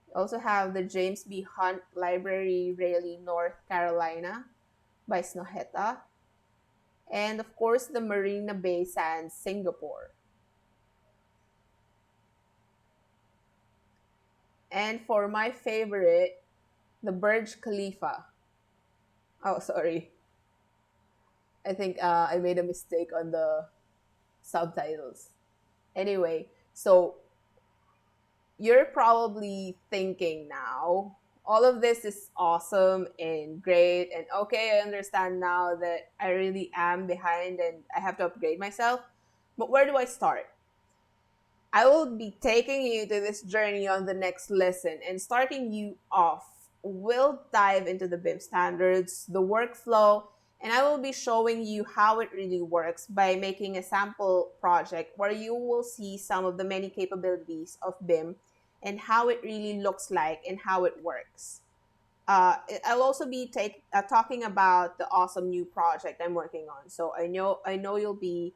We also have the James B. Hunt Library, Raleigh, North Carolina by Snohetta. And of course, the Marina Bay Sands, Singapore. And for my favorite, the Burj Khalifa. Oh, sorry. I think I made a mistake on the subtitles. Anyway, so you're probably thinking now, all of this is awesome and great, and okay, I understand now that I really am behind and I have to upgrade myself, but where do I start? I will be taking you to this journey on the next lesson, and starting you off, we'll dive into the BIM standards, the workflow, and I will be showing you how it really works by making a sample project where you will see some of the many capabilities of BIM and how it really looks like and how it works. I'll also be talking about the awesome new project I'm working on, so I know you'll be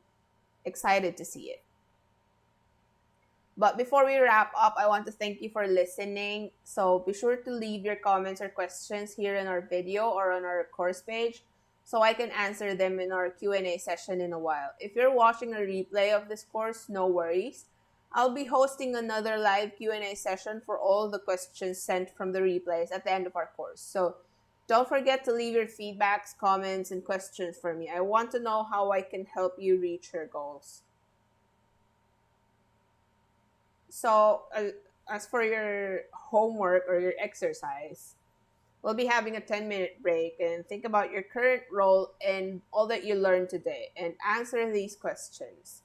excited to see it. But before we wrap up, I want to thank you for listening. So be sure to leave your comments or questions here in our video or on our course page so I can answer them in our Q&A session in a while. If you're watching a replay of this course, no worries. I'll be hosting another live Q&A session for all the questions sent from the replays at the end of our course. So don't forget to leave your feedbacks, comments, and questions for me. I want to know how I can help you reach your goals. So as for your homework or your exercise, we'll be having a 10-minute break and think about your current role and all that you learned today and answer these questions.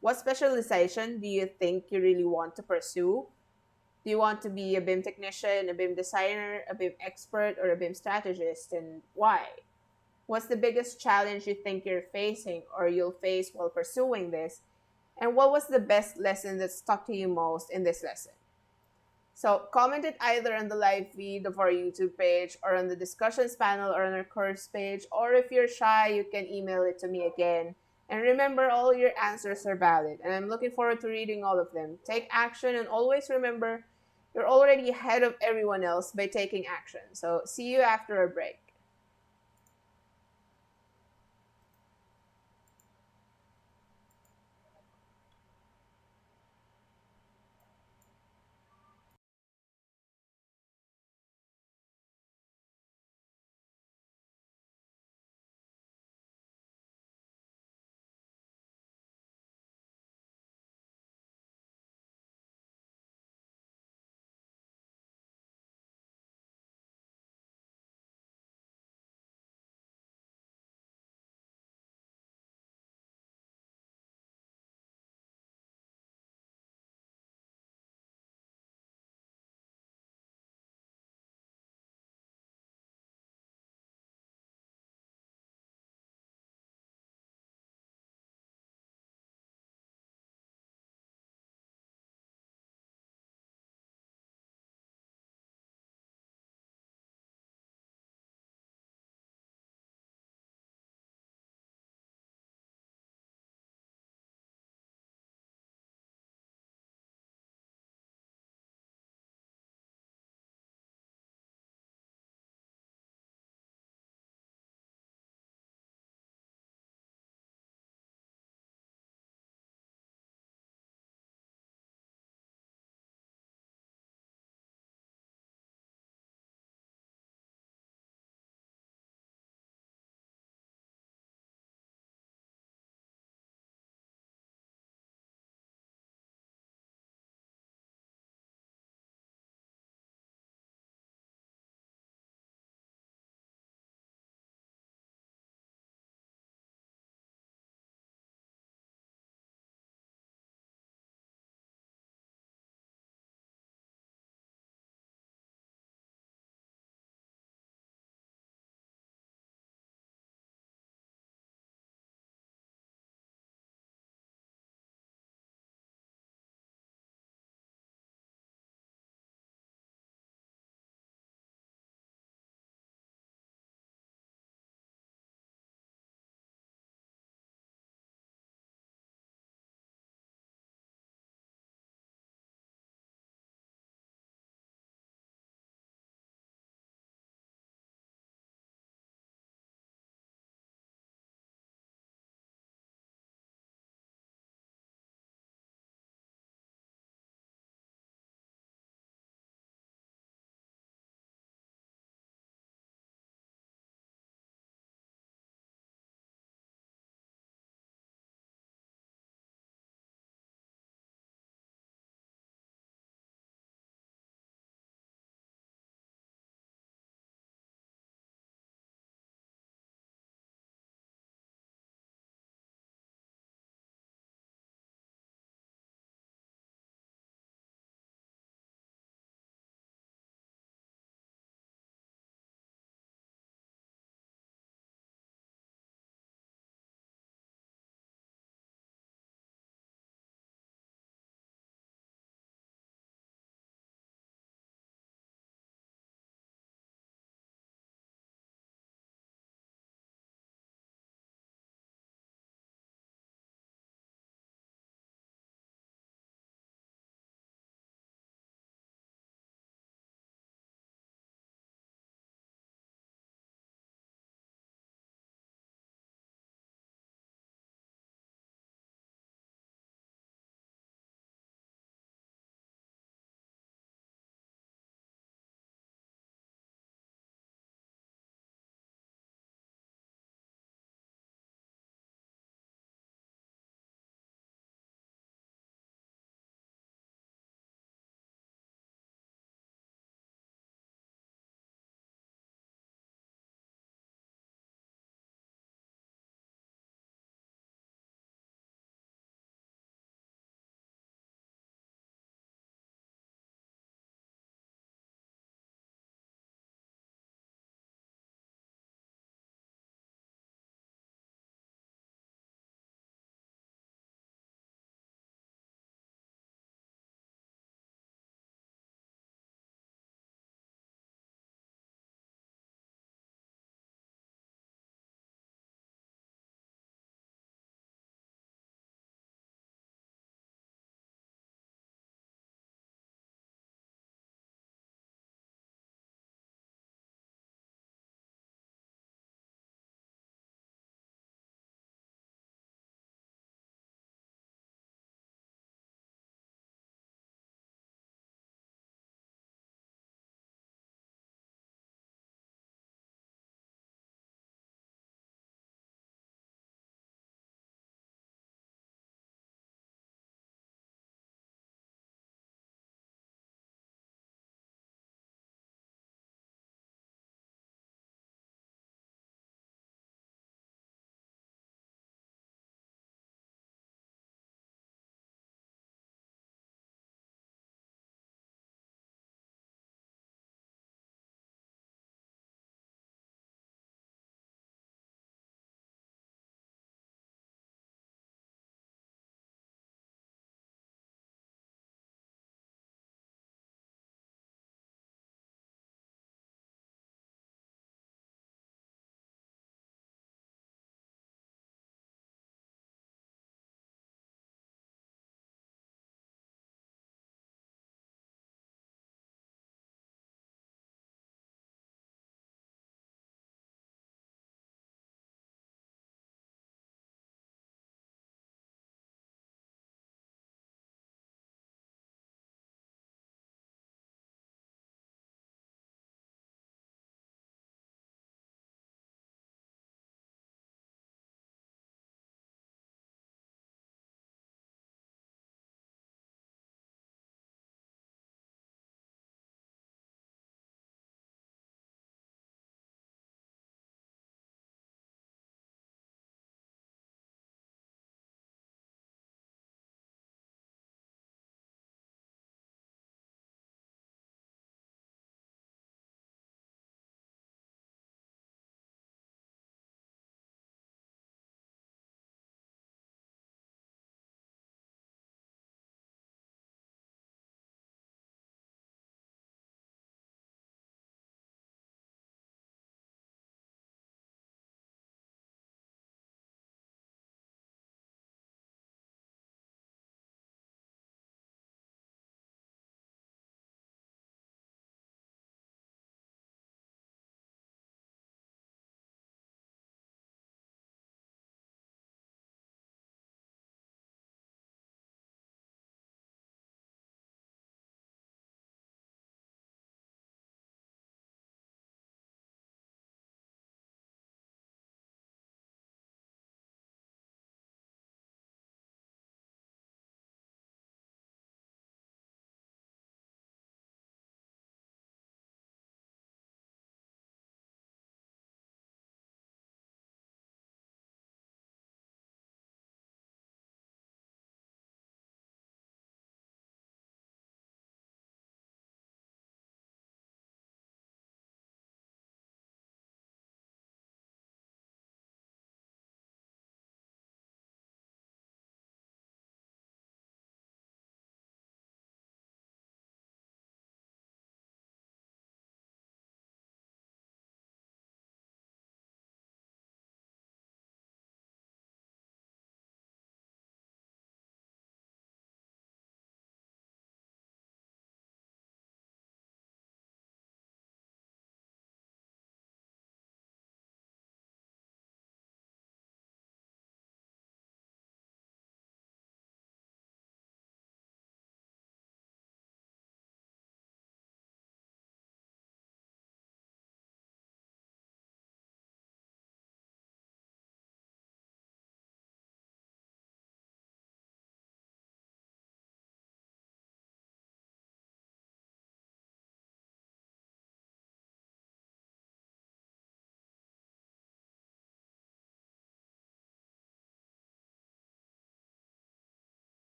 What specialization do you think you really want to pursue? Do you want to be a BIM technician, a BIM designer, a BIM expert, or a BIM strategist, and why? What's the biggest challenge you think you're facing or you'll face while pursuing this? And what was the best lesson that stuck to you most in this lesson? So comment it either on the live feed of our YouTube page or on the discussions panel or on our course page. Or if you're shy, you can email it to me again. And remember, all your answers are valid. And I'm looking forward to reading all of them. Take action and always remember, you're already ahead of everyone else by taking action. So see you after a break.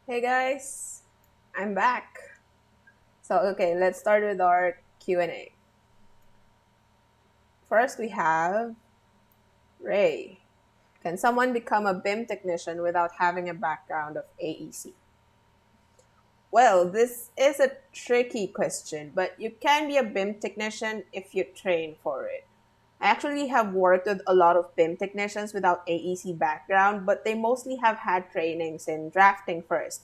Hey guys, I'm back. So okay, let's start with our Q&A. First we have Ray. Can someone become a BIM technician without having a background of AEC? Well, this is a tricky question, but you can be a BIM technician if you train for it. I actually have worked with a lot of BIM technicians without AEC background, but they mostly have had trainings in drafting first.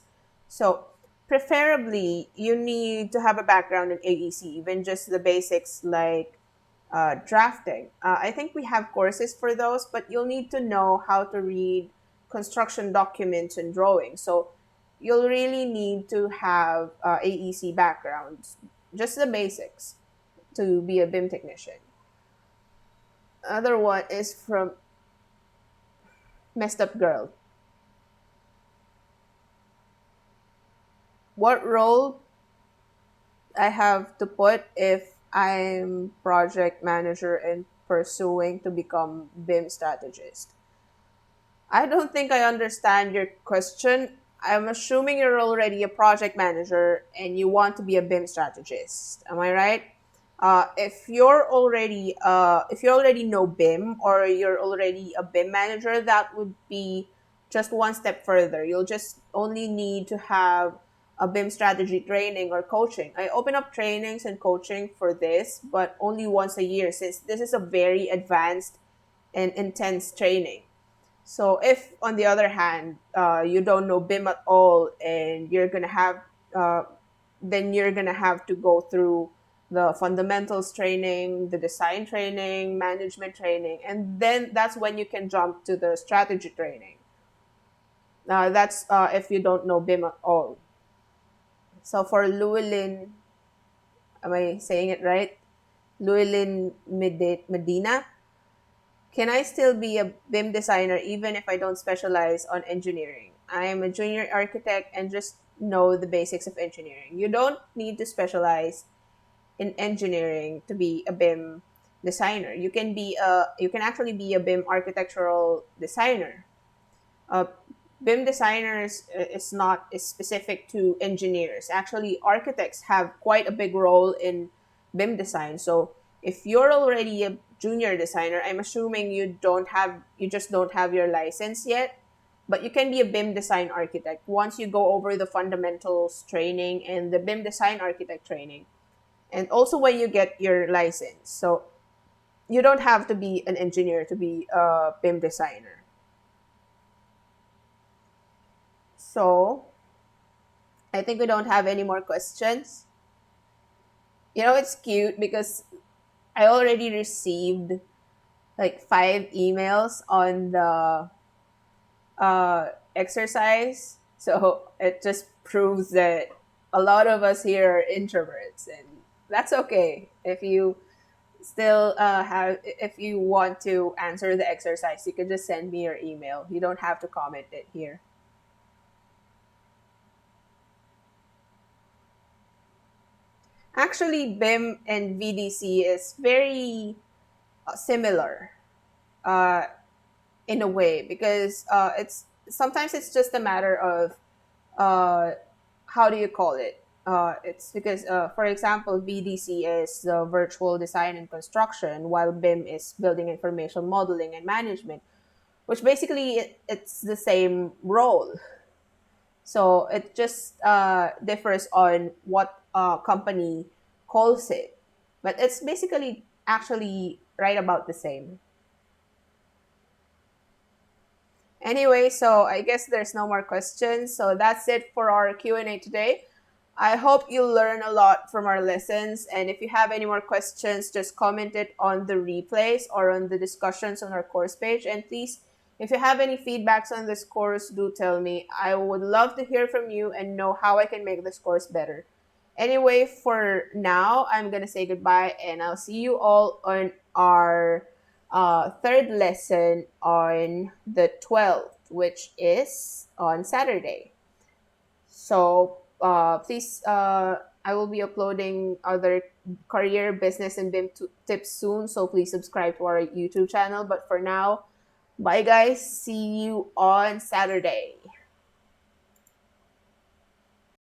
So, preferably, you need to have a background in AEC, even just the basics like drafting. I think we have courses for those, but you'll need to know how to read construction documents and drawings. So, you'll really need to have AEC backgrounds, just the basics, to be a BIM technician. Other one is from Messed Up Girl. What role I have to put if I'm project manager and pursuing to become BIM strategist? I don't think I understand your question. I'm assuming you're already a project manager and you want to be a BIM strategist. Am I right? If you already know BIM or you're already a BIM manager, that would be just one step further. You'll just only need to have a BIM strategy training or coaching. I open up trainings and coaching for this, but only once a year since this is a very advanced and intense training. So if, on the other hand, you don't know BIM at all, and uh, then you're gonna have to go through the fundamentals training, the design training, management training, and then that's when you can jump to the strategy training. That's if you don't know BIM at all. So for Llewellyn, am I saying it right? Llewellyn Medina, can I still be a BIM designer even if I don't specialize on engineering? I am a junior architect and just know the basics of engineering. You don't need to specialize in engineering to be a BIM designer. You can actually be a BIM architectural designer. Uh, BIM designers is specific to engineers. Actually, architects have quite a big role in BIM design. So if you're already a junior designer, I'm assuming you just don't have your license yet, but you can be a BIM design architect once you go over the fundamentals training and the BIM design architect training, and also when you get your license. So you don't have to be an engineer to be a BIM designer. So I think we don't have any more questions. It's cute because I already received like 5 emails on the exercise. So it just proves that a lot of us here are introverts, and that's okay. If you want to answer the exercise, you can just send me your email. You don't have to comment it here. Actually, BIM and VDC is very similar uh, in a way because it's just a matter of uh, how do you call it? It's because, for example, VDC is the virtual design and construction, while BIM is building information modeling and management, which basically it's the same role. So it just differs on what company calls it. But it's basically actually right about the same. Anyway, so I guess there's no more questions. So that's it for our Q&A today. I hope you learn a lot from our lessons. And if you have any more questions, just comment it on the replays or on the discussions on our course page. And please, if you have any feedbacks on this course, do tell me. I would love to hear from you and know how I can make this course better. Anyway, for now, I'm going to say goodbye and I'll see you all on our third lesson on the 12th, which is on Saturday. So please, I will be uploading other career, business, and BIM tips soon. So please subscribe to our YouTube channel. But for now, bye guys. See you on Saturday.